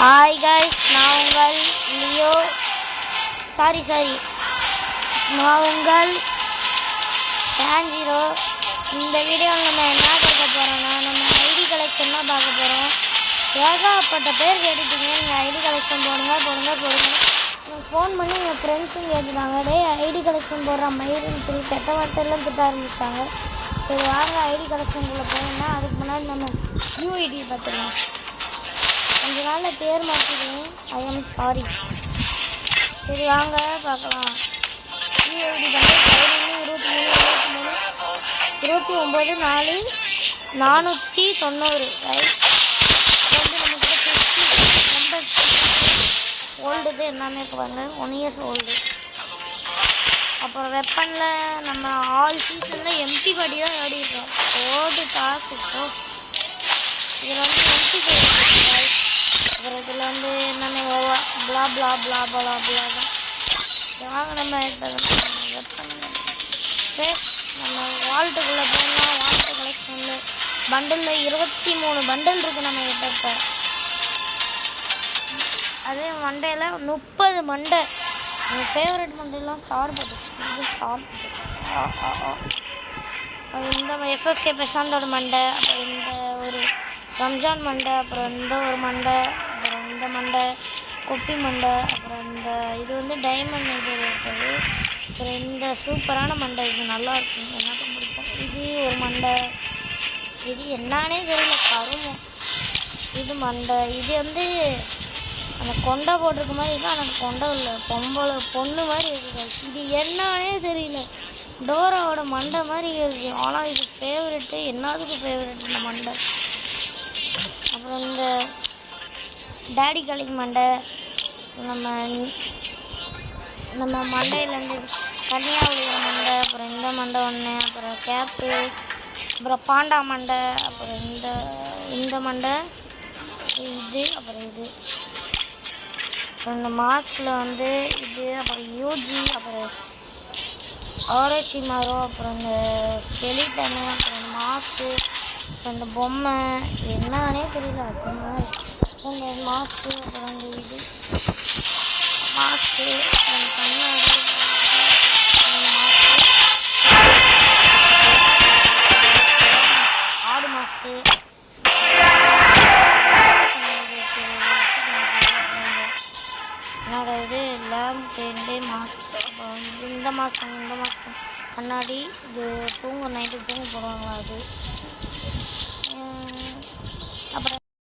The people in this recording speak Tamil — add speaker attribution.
Speaker 1: ஹாய் கைஸ், நான் உங்கள் லியோ. சாரி நான் உங்கள் டான்ஜிரோ. இந்த வீடியோவில் நம்ம என்ன கேட்க போகிறோன்னா, நம்ம ஐடி கலெக்ஷன் தான் பார்க்க போகிறோம். ஏகப்பட்ட பேர் கேட்டுட்டீங்க, நீங்கள் ஐடி கலெக்ஷன் போடுங்க. ஃபோன் பண்ணி என் ஃப்ரெண்ட்ஸும் கேட்டுட்டாங்க, டே ஐடி கலெக்ஷன் போடுற மயிருன்னு சொல்லி கெட்ட வார்த்தையெல்லாம் திட்ட ஆரம்பிச்சிட்டாங்க. சரி வாங்க ஐடி கலெக்ஷனுக்குள்ளே போனோம்னா, அதுக்கு முன்னாடி நம்ம நியூ ஐடி பார்த்துக்கலாம். கொஞ்ச நாளில் பேர் மாற்றிடுவேன், ஐ எம் சாரி. சரி வாங்க பார்க்கலாம். நியூ ஐடி வந்து 23-23-29-490 ரைட். வந்து நம்மக்கிட்ட 50 மெம்பர்ஸ் ஓல்டுது எல்லாமே இருக்குவாங்க, 1 இயர்ஸ் ஓல்டு. அப்புறம் வெப்பனில் நம்ம ஆல் சீசனில் எம்பி பாடி தான் ஆடிருக்கோம். ஓடு டாக்கு இதில் வந்து எம்பி பாடி. அப்புறம் இதில் வந்து என்னென்ன பிளா தான். வாங்க நம்ம வெப்பன் நம்ம வால்ட்டுக்குள்ளே போனால் வால்ட்டு கலெக்ஷனில் பண்டலில் 23 பண்டல் இருக்குது நம்ம கிட்ட. இப்போ அதே மண்டையில் 30 மண்டை. என் ஃபேவரட் மண்டையெல்லாம் ஸ்டார் போட்டுச்சு. இந்த எஃப்எஃப்கே பிரசாந்தோட மண்டை, அப்புறம் இந்த ஒரு ரம்ஜான் மண்டை, அப்புறம் இந்த ஒரு மண்டை, அப்புறம் இந்த மண்டை கொப்பி மண்டை, அப்புறம் இந்த இது வந்து டைமண்ட் இது இருக்குது. அப்புறம் இந்த சூப்பரான மண்டை, இது நல்லாயிருக்கும், எல்லாத்தையும் பிடிக்கும். இது ஒரு மண்டை, இது என்னானே தெரியல, கருமம். இது மண்டை, இது வந்து அந்த கொண்டை போட்டிருக்க மாதிரி இருக்குது, ஆனால் கொண்டை இல்லை, பொண்ணு மாதிரி இருக்குது. இது என்னானே தெரியல, டோராவோட மண்டை மாதிரி இருக்குது. ஆனால் இது ஃபேவரெட்டு, என்னதுக்கு ஃபேவரெட் இந்த மண்டை. அப்புறம் இந்த டேடி கலிங் மண்டை, நம்ம மண்டையிலேருந்து தனியாக விழுகிற மண்டை, அப்புறம் இந்த மண்டை ஒன்று, அப்புறம் கேப்பு, அப்புறம் பாண்டா மண்டை, அப்புறம் இந்த மண்டை, இது, அப்புறம் இது. அப்புறம் இந்த மாஸ்கில் வந்து இது, அப்புறம் யூஜி, அப்புறம் ஆரோச்சி மரம், அப்புறம் இந்த ஸ்கெலிட்டனு, அப்புறம் இந்த மாஸ்க்கு, அப்புறம் இந்த பொம்மை, என்னன்னே தெரியல, அசிங்கமாக இருக்குது. இந்த மாஸ்க்கு, அப்புறம் இந்த இது மாஸ்க்கு, அப்புறம் கண்ணாடி, மாஸ்க்கு, ஆடு மாஸ்க்கு, என்னோட இது லேம்ப் பெயிண்ட்டு மாஸ்க். அப்புறம் இந்த மாஸ்க் கண்ணாடி, இது நைட்டு தூங்க போடுவாங்களா அது. அப்புறம்